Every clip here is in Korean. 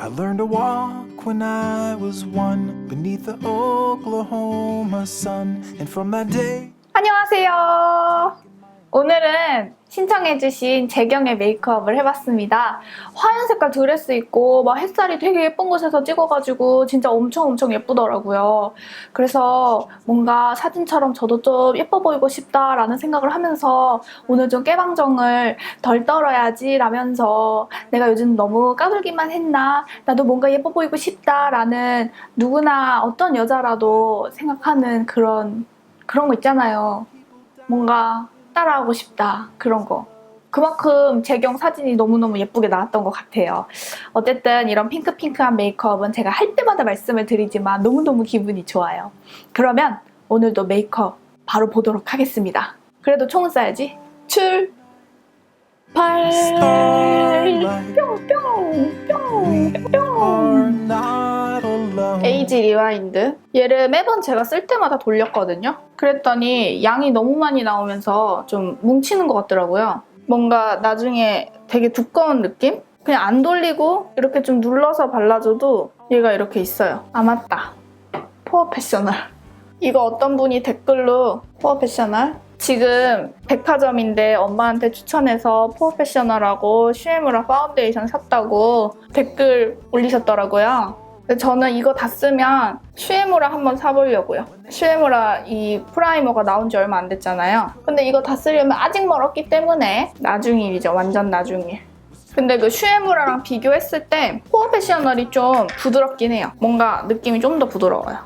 I learned to walk when I was 1 beneath the Oklahoma sun. And from that day 안녕하세요. 오늘은 신청해주신 재경의 메이크업을 해봤습니다. 화연 색깔 드레스 입고 막 햇살이 되게 예쁜 곳에서 찍어가지고 진짜 엄청 예쁘더라고요. 그래서 뭔가 사진처럼 저도 좀 예뻐 보이고 싶다라는 생각을 하면서 오늘 좀 깨방정을 덜 떨어야지 라면서 내가 요즘 너무 까불기만 했나? 나도 뭔가 예뻐 보이고 싶다라는 누구나 어떤 여자라도 생각하는 그런 거 있잖아요. 뭔가 따라하고 싶다 그런 거. 그만큼 재경 사진이 너무너무 예쁘게 나왔던 것 같아요. 어쨌든 이런 핑크한 메이크업은 제가 할 때마다 말씀을 드리지만 너무너무 기분이 좋아요. 그러면 오늘도 메이크업 바로 보도록 하겠습니다. 그래도 총은 쏴야지. 출발! 뿅! 에이지 리와인드. 얘를 매번 제가 쓸 때마다 돌렸거든요. 그랬더니 양이 너무 많이 나오면서 좀 뭉치는 것 같더라고요. 뭔가 나중에 되게 두꺼운 느낌? 그냥 안 돌리고 이렇게 좀 눌러서 발라줘도 얘가 이렇게 있어요. 아 맞다. 포어 패셔널. 이거 어떤 분이 댓글로 포어 패셔널? 지금 백화점인데 엄마한테 추천해서 포어 패셔널하고 슈에무라 파운데이션 샀다고 댓글 올리셨더라고요. 저는 이거 다 쓰면 슈에무라 한번 사보려고요. 슈에무라 이 프라이머가 나온 지 얼마 안 됐잖아요. 근데 이거 다 쓰려면 아직 멀었기 때문에 나중 일이죠. 완전 나중 일. 근데 그 슈에무라랑 비교했을 때 포어 패셔널이 좀 부드럽긴 해요. 뭔가 느낌이 좀 더 부드러워요.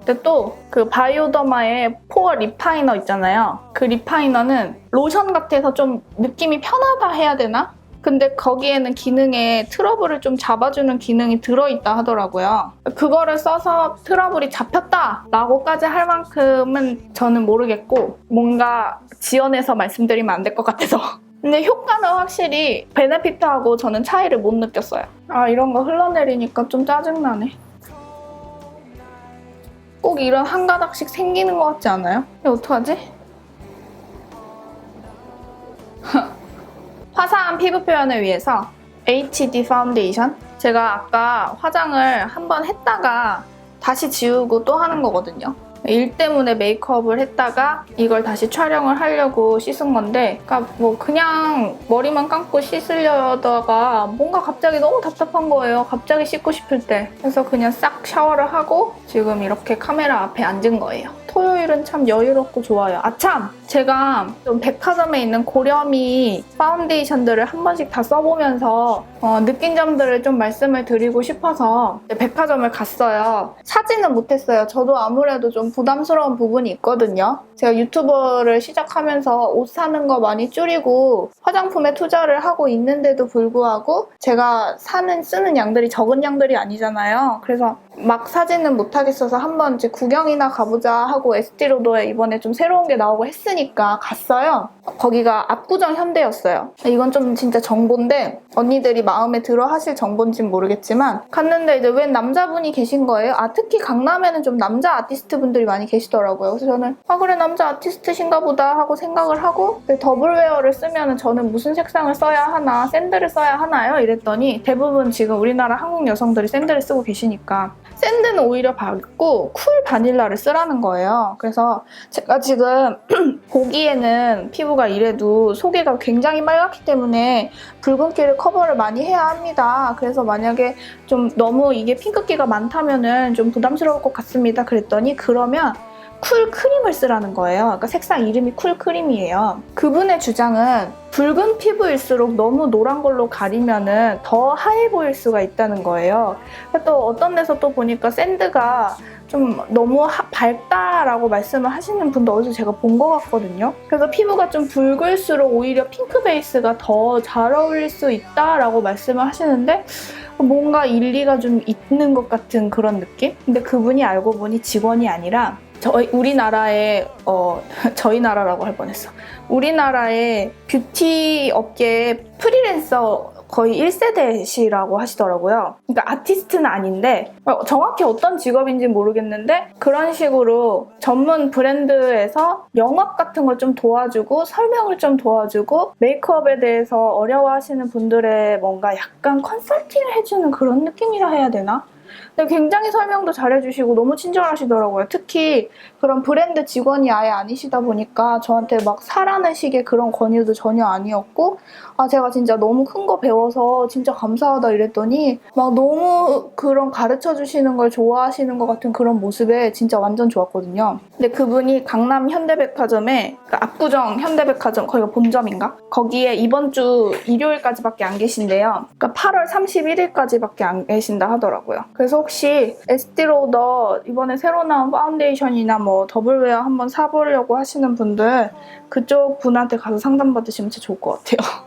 근데 또 그 바이오더마의 포어 리파이너 있잖아요. 그 리파이너는 로션 같아서 좀 느낌이 편하다 해야 되나? 근데 거기에는 기능에 트러블을 좀 잡아주는 기능이 들어있다 하더라고요. 그거를 써서 트러블이 잡혔다 라고까지 할 만큼은 저는 모르겠고 뭔가 지어내서 말씀드리면 안 될 것 같아서 근데 효과는 확실히 베네피트하고 저는 차이를 못 느꼈어요. 아 이런 거 흘러내리니까 좀 짜증나네. 꼭 이런 한 가닥씩 생기는 것 같지 않아요? 이거 어떡하지? 화사한 피부 표현을 위해서 HD 파운데이션. 제가 아까 화장을 한번 했다가 다시 지우고 또 하는 거거든요. 일 때문에 메이크업을 했다가 이걸 다시 촬영을 하려고 씻은 건데 그러니까 뭐 그냥 머리만 감고 씻으려다가 뭔가 갑자기 너무 답답한 거예요. 갑자기 씻고 싶을 때. 그래서 그냥 싹 샤워를 하고 지금 이렇게 카메라 앞에 앉은 거예요. 토요일은 참 여유롭고 좋아요. 아참! 제가 좀 백화점에 있는 고렴이 파운데이션들을 한 번씩 다 써보면서 느낀 점들을 좀 말씀을 드리고 싶어서 백화점을 갔어요. 사지는 못했어요. 저도 아무래도 좀 부담스러운 부분이 있거든요. 제가 유튜버를 시작하면서 옷 사는 거 많이 줄이고 화장품에 투자를 하고 있는데도 불구하고 제가 쓰는 양들이 적은 양들이 아니잖아요. 그래서 막 사지는 못하겠어서 한번 이제 구경이나 가보자 하고 에스티로더에 이번에 좀 새로운 게 나오고 했으니까 갔어요. 거기가 압구정 현대였어요. 이건 좀 진짜 정보인데 언니들이 마음에 들어 하실 정보인지는 모르겠지만 갔는데 이제 웬 남자분이 계신 거예요. 아 특히 강남에는 좀 남자 아티스트 분들이 많이 계시더라고요. 그래서 저는 아 그래 남자 아티스트신가 보다 하고 생각을 하고 더블웨어를 쓰면 저는 무슨 색상을 써야 하나 샌들을 써야 하나요? 이랬더니 대부분 지금 우리나라 한국 여성들이 샌들을 쓰고 계시니까 샌드는 오히려 밝고 쿨 바닐라를 쓰라는 거예요. 그래서 제가 지금 보기에는 피부가 이래도 속에가 굉장히 빨갛기 때문에 붉은기를 커버를 많이 해야 합니다. 그래서 만약에 좀 너무 이게 핑크기가 많다면은 좀 부담스러울 것 같습니다. 그랬더니 그러면 쿨 크림을 쓰라는 거예요. 그러니까 색상 이름이 쿨 크림이에요. 그분의 주장은 붉은 피부일수록 너무 노란 걸로 가리면은 더 하얘 보일 수가 있다는 거예요. 또 어떤 데서 또 보니까 샌드가 좀 너무 밝다라고 말씀을 하시는 분도 어디서 제가 본 것 같거든요. 그래서 피부가 좀 붉을수록 오히려 핑크 베이스가 더 잘 어울릴 수 있다라고 말씀을 하시는데 뭔가 일리가 좀 있는 것 같은 그런 느낌? 근데 그분이 알고 보니 직원이 아니라 우리나라의 저희 나라라고 할 뻔했어. 우리나라의 뷰티 업계의 프리랜서 거의 1세대시라고 하시더라고요. 그러니까 아티스트는 아닌데 정확히 어떤 직업인지 모르겠는데 그런 식으로 전문 브랜드에서 영업 같은 걸 좀 도와주고 설명을 좀 도와주고 메이크업에 대해서 어려워하시는 분들의 뭔가 약간 컨설팅을 해주는 그런 느낌이라 해야 되나? 근데 굉장히 설명도 잘해주시고 너무 친절하시더라고요. 특히 그런 브랜드 직원이 아예 아니시다 보니까 저한테 막 사라는 식의 그런 권유도 전혀 아니었고 제가 진짜 너무 큰 거 배워서 진짜 감사하다 이랬더니 막 너무 그런 가르쳐주시는 걸 좋아하시는 것 같은 그런 모습에 진짜 완전 좋았거든요. 근데 그분이 강남 현대백화점에 그러니까 압구정 현대백화점 거기가 본점인가? 거기에 이번 주 일요일까지밖에 안 계신데요. 그러니까 8월 31일까지밖에 안 계신다 하더라고요. 그래서 혹시 에스티로더 이번에 새로 나온 파운데이션이나 뭐 더블웨어 한번 사보려고 하시는 분들 그쪽 분한테 가서 상담받으시면 진짜 좋을 것 같아요.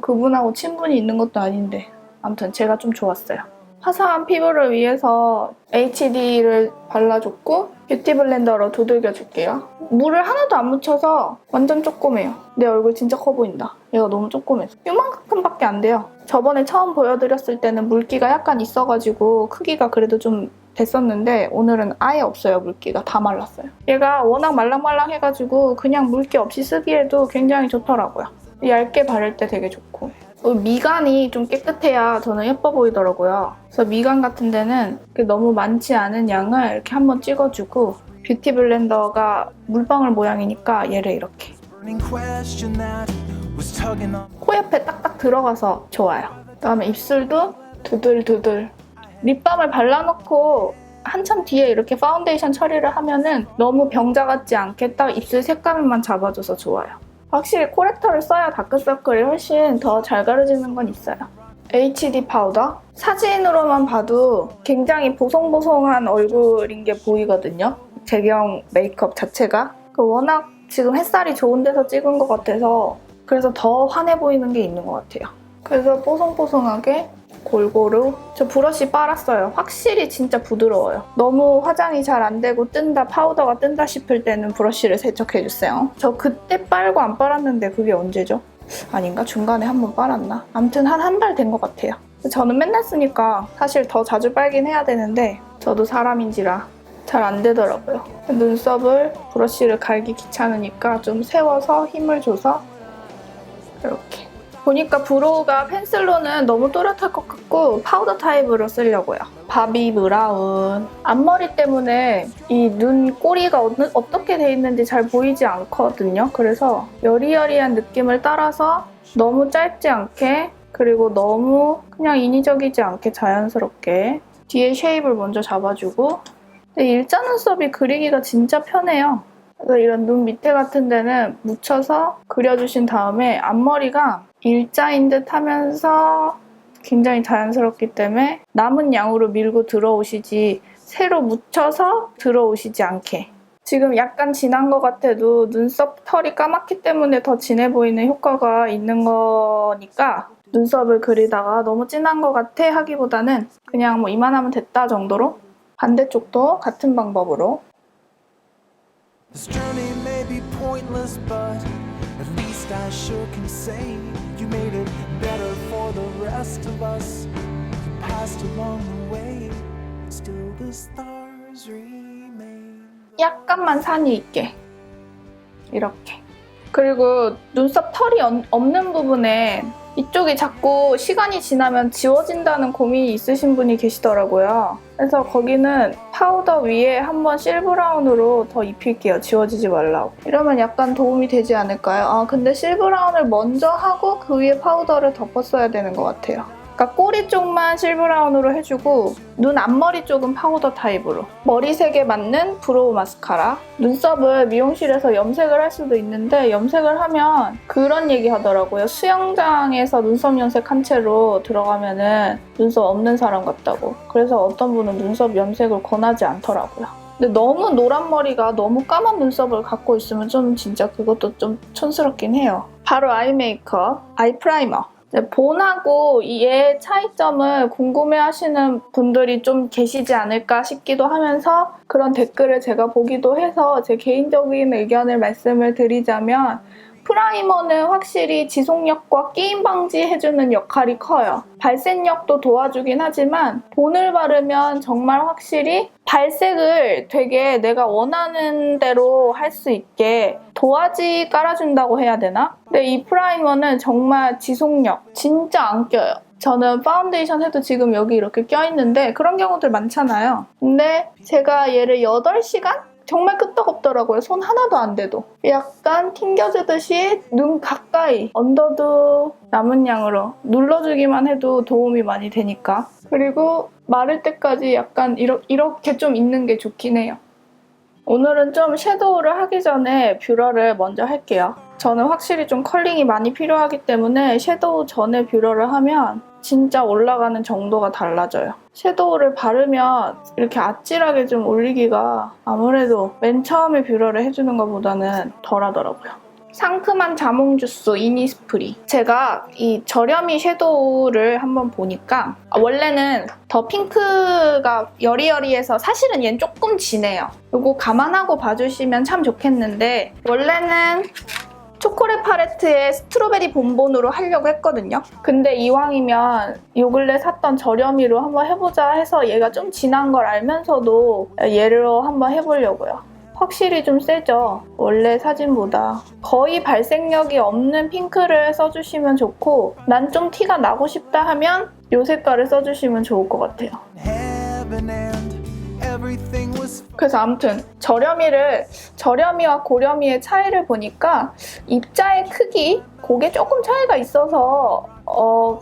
그분하고 친분이 있는 것도 아닌데 아무튼 제가 좀 좋았어요. 화사한 피부를 위해서 HD를 발라줬고 뷰티 블렌더로 두들겨줄게요. 물을 하나도 안 묻혀서 완전 조그매요. 내 얼굴 진짜 커 보인다. 얘가 너무 조그매서 이만큼밖에 안 돼요. 저번에 처음 보여드렸을 때는 물기가 약간 있어가지고 크기가 그래도 좀 됐었는데 오늘은 아예 없어요. 물기가 다 말랐어요. 얘가 워낙 말랑말랑해가지고 그냥 물기 없이 쓰기에도 굉장히 좋더라고요. 얇게 바를 때 되게 좋고 미간이 좀 깨끗해야 저는 예뻐 보이더라고요. 그래서 미간 같은 데는 너무 많지 않은 양을 이렇게 한번 찍어주고 뷰티 블렌더가 물방울 모양이니까 얘를 이렇게 코 옆에 딱딱 들어가서 좋아요. 그다음에 입술도 두들두들 립밤을 발라놓고 한참 뒤에 이렇게 파운데이션 처리를 하면은 너무 병자 같지 않게 딱 입술 색감만 잡아줘서 좋아요. 확실히 코렉터를 써야 다크서클이 훨씬 더 잘 가려지는 건 있어요. HD 파우더. 사진으로만 봐도 굉장히 보송보송한 얼굴인 게 보이거든요. 재경 메이크업 자체가. 워낙 지금 햇살이 좋은 데서 찍은 것 같아서 그래서 더 환해 보이는 게 있는 것 같아요. 그래서 뽀송뽀송하게 골고루 저 브러쉬 빨았어요. 확실히 진짜 부드러워요. 너무 화장이 잘 안 되고 뜬다, 파우더가 뜬다 싶을 때는 브러쉬를 세척해주세요. 저 그때 빨고 안 빨았는데 그게 언제죠? 아닌가? 중간에 한번 빨았나? 아무튼 한 달 된 것 같아요. 저는 맨날 쓰니까 사실 더 자주 빨긴 해야 되는데 저도 사람인지라 잘 안 되더라고요. 눈썹을 브러쉬를 갈기 귀찮으니까 좀 세워서 힘을 줘서 이렇게. 보니까 브로우가 펜슬로는 너무 또렷할 것 같고 파우더 타입으로 쓰려고요. 바비 브라운. 앞머리 때문에 이 눈 꼬리가 어떻게 돼 있는지 잘 보이지 않거든요. 그래서 여리여리한 느낌을 따라서 너무 짧지 않게 그리고 너무 그냥 인위적이지 않게 자연스럽게 뒤에 쉐입을 먼저 잡아주고 근데 일자 눈썹이 그리기가 진짜 편해요. 그래서 이런 눈 밑에 같은 데는 묻혀서 그려주신 다음에 앞머리가 일자인 듯 하면서 굉장히 자연스럽기 때문에 남은 양으로 밀고 들어오시지 새로 묻혀서 들어오시지 않게. 지금 약간 진한 것 같아도 눈썹 털이 까맣기 때문에 더 진해 보이는 효과가 있는 거니까 눈썹을 그리다가 너무 진한 것 같아 하기보다는 그냥 뭐 이만하면 됐다 정도로 반대쪽도 같은 방법으로 This journey may be pointless, but at least I sure can say you made it better for the rest of us. You passed along the way, but still the stars remain. 약간만 산이 있게 이렇게. 그리고 눈썹 털이 없는 부분에 이쪽이 자꾸 시간이 지나면 지워진다는 고민이 있으신 분이 계시더라고요. 그래서 거기는 파우더 위에 한번 실브라운으로 더 입힐게요. 지워지지 말라고. 이러면 약간 도움이 되지 않을까요? 근데 실브라운을 먼저 하고 그 위에 파우더를 덮었어야 되는 것 같아요. 그러니까 꼬리 쪽만 실브라운으로 해주고 눈 앞머리 쪽은 파우더 타입으로. 머리색에 맞는 브로우 마스카라. 눈썹을 미용실에서 염색을 할 수도 있는데 염색을 하면 그런 얘기 하더라고요. 수영장에서 눈썹 염색한 채로 들어가면은 눈썹 없는 사람 같다고. 그래서 어떤 분은 눈썹 염색을 권하지 않더라고요. 근데 너무 노란 머리가 너무 까만 눈썹을 갖고 있으면 좀 진짜 그것도 좀 촌스럽긴 해요. 바로 아이 메이크업, 아이 프라이머. 본하고 얘의 차이점을 궁금해하시는 분들이 좀 계시지 않을까 싶기도 하면서 그런 댓글을 제가 보기도 해서 제 개인적인 의견을 말씀을 드리자면 프라이머는 확실히 지속력과 끼임 방지해주는 역할이 커요. 발색력도 도와주긴 하지만 본을 바르면 정말 확실히 발색을 되게 내가 원하는 대로 할 수 있게 도화지 깔아준다고 해야 되나? 근데 이 프라이머는 정말 지속력 진짜 안 껴요. 저는 파운데이션 해도 지금 여기 이렇게 껴있는데 그런 경우들 많잖아요. 근데 제가 얘를 8시간? 정말 끄떡없더라고요. 손 하나도 안 돼도. 약간 튕겨주듯이 눈 가까이 언더도 남은 양으로 눌러주기만 해도 도움이 많이 되니까. 그리고 마를 때까지 약간 이렇게 좀 있는 게 좋긴 해요. 오늘은 좀 섀도우를 하기 전에 뷰러를 먼저 할게요. 저는 확실히 좀 컬링이 많이 필요하기 때문에 섀도우 전에 뷰러를 하면 진짜 올라가는 정도가 달라져요. 섀도우를 바르면 이렇게 아찔하게 좀 올리기가 아무래도 맨 처음에 뷰러를 해주는 것보다는 덜 하더라고요. 상큼한 자몽 주스 이니스프리. 제가 이 저렴이 섀도우를 한번 보니까 원래는 더 핑크가 여리여리해서 사실은 얘는 조금 진해요. 이거 감안하고 봐주시면 참 좋겠는데 원래는 초콜릿 팔레트에 스트로베리 본본으로 하려고 했거든요. 근데 이왕이면 요 근래 샀던 저렴이로 한번 해보자 해서 얘가 좀 진한 걸 알면서도 얘로 한번 해보려고요. 확실히 좀 세죠? 원래 사진보다. 거의 발색력이 없는 핑크를 써주시면 좋고 난 좀 티가 나고 싶다 하면 요 색깔을 써주시면 좋을 것 같아요. 그래서 아무튼 저렴이와 고렴이의 차이를 보니까 입자의 크기, 그게 조금 차이가 있어서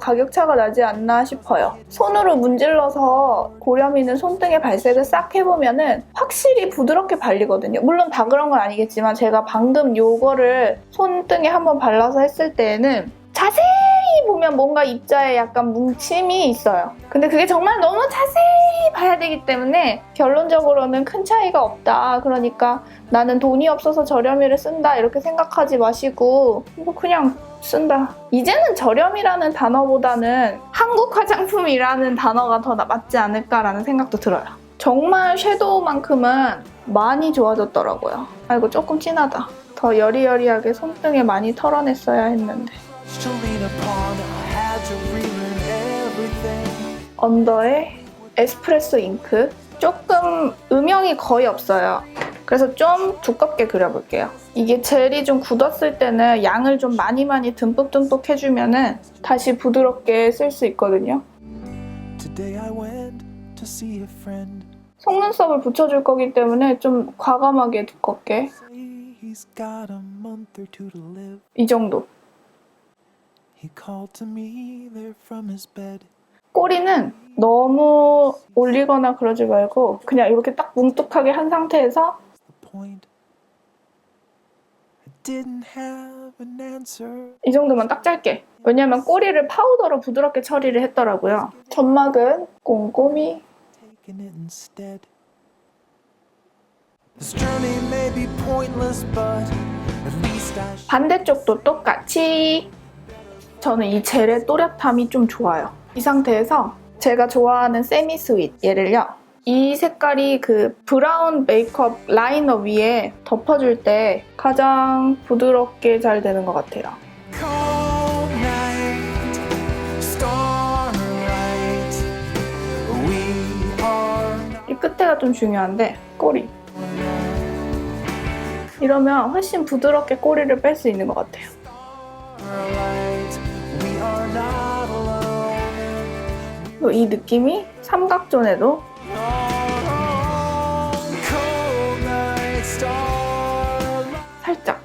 가격 차가 나지 않나 싶어요. 손으로 문질러서 고렴이는 손등에 발색을 싹 해보면은 확실히 부드럽게 발리거든요. 물론 다 그런 건 아니겠지만 제가 방금 요거를 손등에 한번 발라서 했을 때에는 자세히 보면 뭔가 입자에 약간 뭉침이 있어요. 근데 그게 정말 너무 자세히 봐야 되기 때문에 결론적으로는 큰 차이가 없다. 그러니까 나는 돈이 없어서 저렴이를 쓴다 이렇게 생각하지 마시고 뭐 그냥 쓴다. 이제는 저렴이라는 단어보다는 한국 화장품이라는 단어가 더 맞지 않을까라는 생각도 들어요. 정말 섀도우만큼은 많이 좋아졌더라고요. 아이고 조금 진하다. 더 여리여리하게 손등에 많이 털어냈어야 했는데. 언더에 에스프레소 잉크. 조금 음영이 거의 없어요. 그래서 좀 두껍게 그려볼게요. 이게 젤이 좀 굳었을 때는 양을 좀 많이 듬뿍 해주면은 다시 부드럽게 쓸 수 있거든요. 속눈썹을 붙여줄 거기 때문에 좀 과감하게 두껍게. 이 정도. 꼬리는 너무 올리거나 그러지 말고 그냥 이렇게 딱 뭉툭하게 한 상태에서 이 정도만 딱 짧게. 왜냐면 꼬리를 파우더로 부드럽게 처리를 했더라고요. 점막은 꼼꼼히. 반대쪽도 똑같이. 저는 이 젤의 또렷함이 좀 좋아요. 이 상태에서 제가 좋아하는 세미 스윗 얘를요. 이 색깔이 그 브라운 메이크업 라이너 위에 덮어줄 때 가장 부드럽게 잘 되는 것 같아요. 이 끝에가 좀 중요한데 꼬리. 이러면 훨씬 부드럽게 꼬리를 뺄 수 있는 것 같아요. 이 느낌이 삼각존에도 살짝.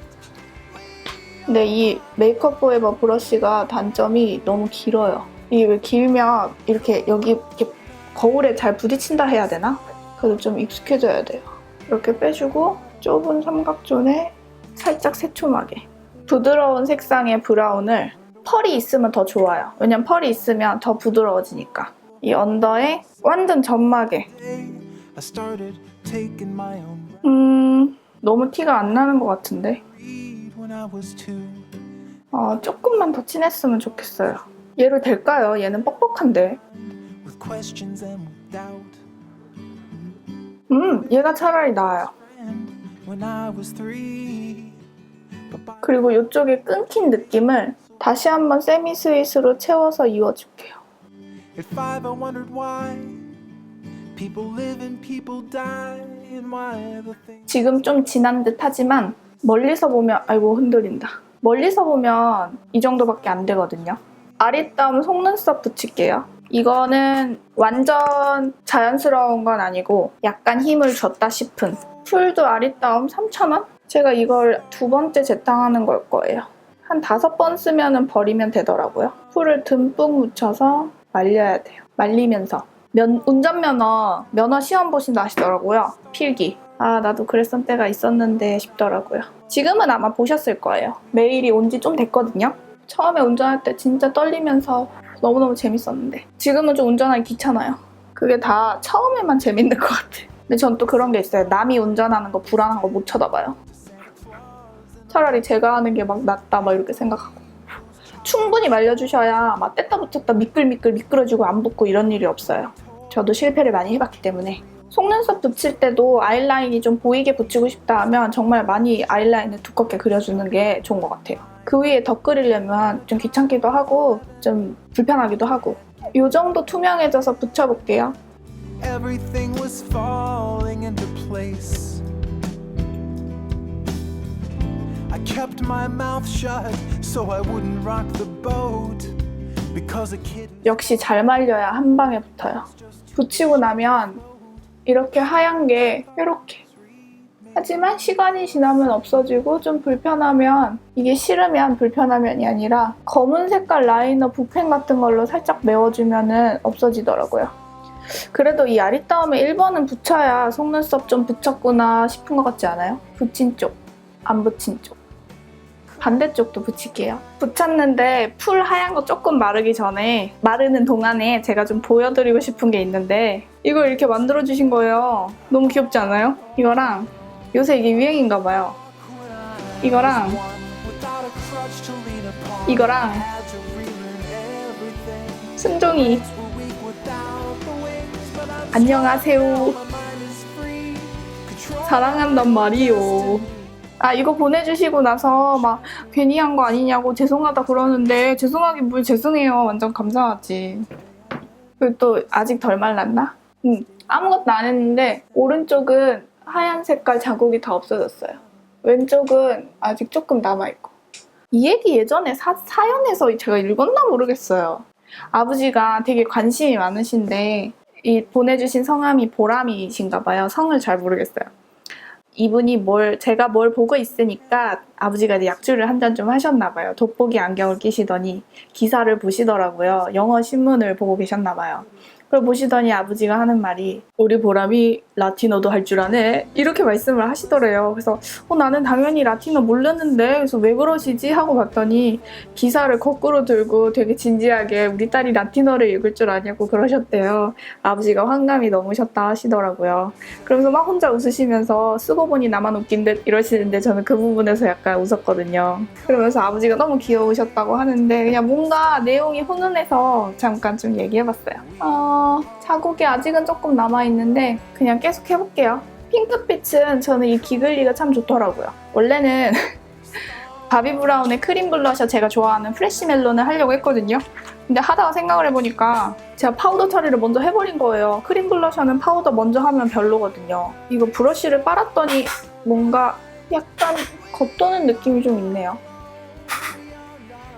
근데 이 메이크업 포에버 브러쉬가 단점이 너무 길어요. 이게 왜 길면 이렇게 여기 이렇게 거울에 잘 부딪힌다 해야 되나? 그래서 좀 익숙해져야 돼요. 이렇게 빼주고 좁은 삼각존에 살짝 새초하게. 부드러운 색상의 브라운을 펄이 있으면 더 좋아요. 왜냐면 펄이 있으면 더 부드러워지니까. 이 언더에 완전 점막에 너무 티가 안 나는 것 같은데 조금만 더 진했으면 좋겠어요. 얘로 될까요? 얘는 뻑뻑한데. 얘가 차라리 나아요. 그리고 이쪽에 끊긴 느낌을 다시 한번 세미 스윗으로 채워서 이어줄게요. At 5 I wondered why people live and people die and why the thing 지금 좀 진한 듯 하지만 멀리서 보면 아이고 흔들린다. 멀리서 보면 이 정도밖에 안 되거든요. 아리따움 속눈썹 붙일게요. 이거는 완전 자연스러운 건 아니고 약간 힘을 줬다 싶은 풀도 아리따움 3,000원? 제가 이걸 2번째 재탕하는 걸 거예요. 한 5번 쓰면 버리면 되더라고요. 풀을 듬뿍 묻혀서 말려야 돼요. 말리면서 운전면허 시험 보신다 하시더라고요. 필기. 아 나도 그랬던 때가 있었는데 싶더라고요. 지금은 아마 보셨을 거예요. 메일이 온 지 좀 됐거든요. 처음에 운전할 때 진짜 떨리면서 너무너무 재밌었는데 지금은 좀 운전하기 귀찮아요. 그게 다 처음에만 재밌는 것 같아. 근데 전 또 그런 게 있어요. 남이 운전하는 거 불안한 거 못 쳐다봐요. 차라리 제가 하는 게 막 낫다 막 이렇게 생각하고. 충분히 말려주셔야 막 뗐다 붙였다 미끌미끌어지고 안 붙고 이런 일이 없어요. 저도 실패를 많이 해봤기 때문에. 속눈썹 붙일 때도 아이라인이 좀 보이게 붙이고 싶다 하면 정말 많이 아이라인을 두껍게 그려주는 게 좋은 것 같아요. 그 위에 덧 그리려면 좀 귀찮기도 하고 좀 불편하기도 하고. 이 정도 투명해져서 붙여볼게요. everything was falling into place. I kept my mouth shut so I wouldn't rock the boat because a kid 역시 잘 말려야 한 방에 붙어요. 붙이고 나면 이렇게 하얀 게 이렇게. 하지만 시간이 지나면 없어지고 좀 불편하면 이게 싫으면 불편하면이 아니라 검은 색깔 라이너 붓펜 같은 걸로 살짝 메워주면 없어지더라고요. 그래도 이 아리따움에 1번은 붙여야 속눈썹 좀 붙였구나 싶은 것 같지 않아요? 붙인 쪽, 안 붙인 쪽. 반대쪽도 붙일게요. 붙였는데 풀 하얀 거 조금 마르기 전에 마르는 동안에 제가 좀 보여드리고 싶은 게 있는데 이걸 이렇게 만들어주신 거예요. 너무 귀엽지 않아요? 이거랑 요새 이게 유행인가 봐요. 이거랑 이거랑 순종이 안녕하세요. 사랑한단 말이요. 아 이거 보내주시고 나서 막 괜히 한 거 아니냐고 죄송하다 그러는데 죄송하긴 뭘 죄송해요. 완전 감사하지. 그리고 또 아직 덜 말랐나? 아무것도 안 했는데 오른쪽은 하얀 색깔 자국이 다 없어졌어요. 왼쪽은 아직 조금 남아있고. 이 얘기 예전에 사연에서 제가 읽었나 모르겠어요. 아버지가 되게 관심이 많으신데 이 보내주신 성함이 보람이신가 봐요. 성을 잘 모르겠어요. 이분이 제가 뭘 보고 있으니까 아버지가 이제 약주를 한 잔 좀 하셨나 봐요. 돋보기 안경을 끼시더니 기사를 보시더라고요. 영어 신문을 보고 계셨나 봐요. 그걸 보시더니 아버지가 하는 말이 우리 보람이 라틴어도 할 줄 아네? 이렇게 말씀을 하시더래요. 그래서 나는 당연히 라틴어 모르는데 그래서 왜 그러시지? 하고 봤더니 기사를 거꾸로 들고 되게 진지하게 우리 딸이 라틴어를 읽을 줄 아냐고 그러셨대요. 아버지가 환감이 넘으셨다 하시더라고요. 그러면서 막 혼자 웃으시면서 쓰고 보니 나만 웃긴 듯 이러시는데 저는 그 부분에서 약간 웃었거든요. 그러면서 아버지가 너무 귀여우셨다고 하는데 그냥 뭔가 내용이 훈훈해서 잠깐 좀 얘기해봤어요. 자국이 아직은 조금 남아있는데 그냥 계속 해볼게요. 핑크빛은 저는 이 기글리가 참 좋더라고요. 원래는 바비 브라운의 크림 블러셔 제가 좋아하는 프레쉬 멜론을 하려고 했거든요. 근데 하다가 생각을 해보니까 제가 파우더 처리를 먼저 해버린 거예요. 크림 블러셔는 파우더 먼저 하면 별로거든요. 이거 브러쉬를 빨았더니 뭔가 약간 겉도는 느낌이 좀 있네요.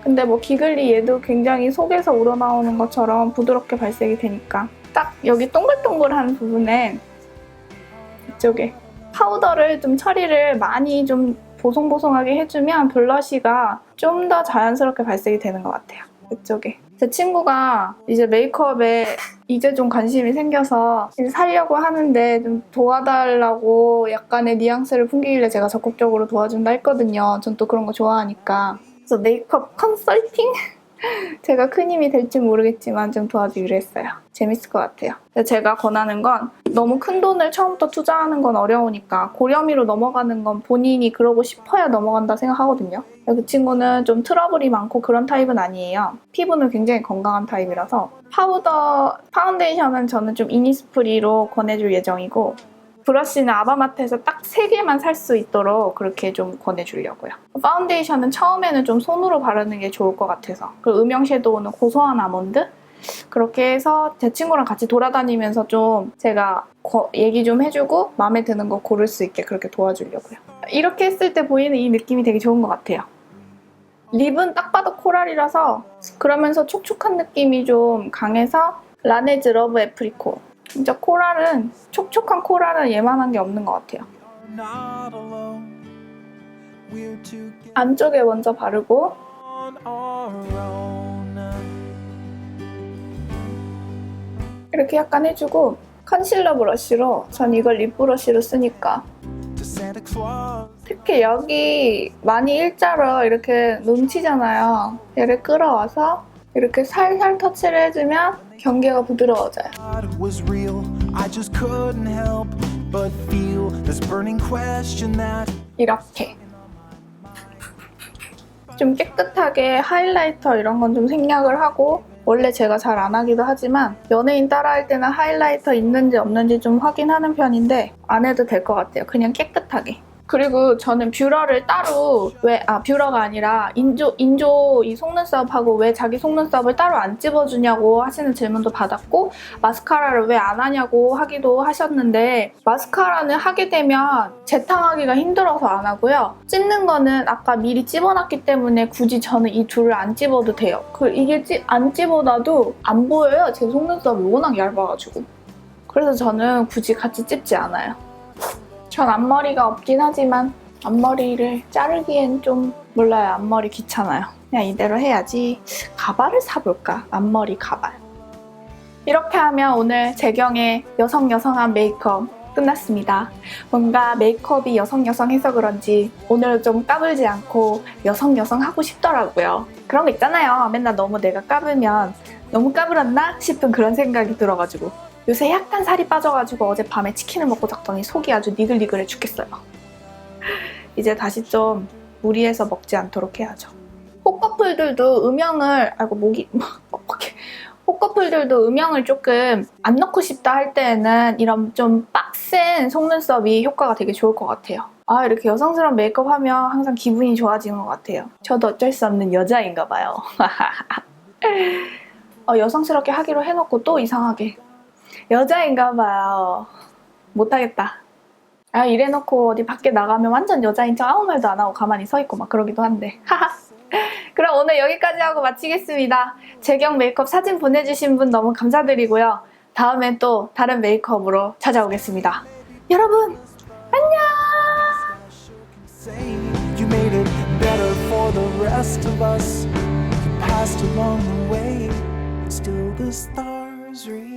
근데 뭐 기글리 얘도 굉장히 속에서 우러나오는 것처럼 부드럽게 발색이 되니까 딱 여기 동글동글한 부분에 이쪽에 파우더를 좀 처리를 많이 좀 보송보송하게 해주면 블러쉬가 좀 더 자연스럽게 발색이 되는 것 같아요. 이쪽에 제 친구가 이제 메이크업에 이제 좀 관심이 생겨서 이제 살려고 하는데 좀 도와달라고 약간의 뉘앙스를 풍기길래 제가 적극적으로 도와준다 했거든요. 전 또 그런 거 좋아하니까. 그래서 메이크업 컨설팅? 제가 큰 힘이 될지 모르겠지만 좀 도와주기로 했어요. 재밌을 것 같아요. 제가 권하는 건 너무 큰 돈을 처음부터 투자하는 건 어려우니까 고렴이로 넘어가는 건 본인이 그러고 싶어야 넘어간다 생각하거든요. 그 친구는 좀 트러블이 많고 그런 타입은 아니에요. 피부는 굉장히 건강한 타입이라서 파우데이션은 저는 좀 이니스프리로 권해줄 예정이고 브러쉬는 아바마트에서 딱 3개만 살 수 있도록 그렇게 좀 권해주려고요. 파운데이션은 처음에는 좀 손으로 바르는 게 좋을 것 같아서. 그리고 음영 섀도우는 고소한 아몬드? 그렇게 해서 제 친구랑 같이 돌아다니면서 좀 제가 얘기 좀 해주고 마음에 드는 거 고를 수 있게 그렇게 도와주려고요. 이렇게 했을 때 보이는 이 느낌이 되게 좋은 것 같아요. 립은 딱 봐도 코랄이라서 그러면서 촉촉한 느낌이 좀 강해서 라네즈 러브 애프리코. 진짜 코랄은 촉촉한 코랄은 얘만한 게 없는 것 같아요. Not alone. We're together 안쪽에 먼저 바르고 on our own. 이렇게 약간 해주고 컨실러 브러쉬로 전 이걸 립 브러쉬로 쓰니까 To Santa Claus. 특히 여기 많이 일자로 이렇게 넘치잖아요. 얘를 끌어와서 이렇게 살살 터치를 해주면 경계가 부드러워져요. Thought it was real. I just couldn't help but feel this burning question that 이렇게 좀 깨끗하게 하이라이터 이런 건 좀 생략을 하고 원래 제가 잘 안 하기도 하지만 연예인 따라할 때는 하이라이터 있는지 없는지 좀 확인하는 편인데 안 해도 될 것 같아요. 그냥 깨끗하게. 그리고 저는 뷰러를 따로 뷰러가 아니라 인조 이 속눈썹하고 왜 자기 속눈썹을 따로 안 찝어주냐고 하시는 질문도 받았고 마스카라를 왜 안 하냐고 하기도 하셨는데 마스카라는 하게 되면 재탕하기가 힘들어서 안 하고요. 찝는 거는 아까 미리 찝어놨기 때문에 굳이 저는 이 둘을 안 찝어도 돼요. 이게 안 찝어놔도 안 보여요. 제 속눈썹이 워낙 얇아가지고. 그래서 저는 굳이 같이 찝지 않아요. 전 앞머리가 없긴 하지만 앞머리를 자르기엔 좀 몰라요. 앞머리 귀찮아요. 그냥 이대로 해야지. 가발을 사볼까? 앞머리 가발. 이렇게 하면 오늘 재경의 여성한 메이크업 끝났습니다. 뭔가 메이크업이 여성해서 그런지 오늘 좀 까불지 않고 여성 하고 싶더라고요. 그런 거 있잖아요. 맨날 너무 내가 까불면 너무 까불었나 싶은 그런 생각이 들어가지고 요새 약간 살이 빠져가지고 어젯밤에 치킨을 먹고 잤더니 속이 아주 니글니글해 죽겠어요. 이제 다시 좀 무리해서 먹지 않도록 해야죠. 콧꺼풀들도 음영을 목이 뻑뻑해. 콧꺼풀들도 음영을 조금 안 넣고 싶다 할 때에는 이런 좀 빡센 속눈썹이 효과가 되게 좋을 것 같아요. 이렇게 여성스러운 메이크업 하면 항상 기분이 좋아지는 것 같아요. 저도 어쩔 수 없는 여자인가 봐요. 여성스럽게 하기로 해놓고 또 이상하게 여자인가 봐요. 못하겠다. 이래놓고 어디 밖에 나가면 완전 여자인 척 아무 말도 안 하고 가만히 서 있고 막 그러기도 한데. 그럼 오늘 여기까지 하고 마치겠습니다. 재경 메이크업 사진 보내주신 분 너무 감사드리고요. 다음엔 또 다른 메이크업으로 찾아오겠습니다. 여러분 안녕. say you made it better for the rest of us. You passed along the way, and still the stars reach.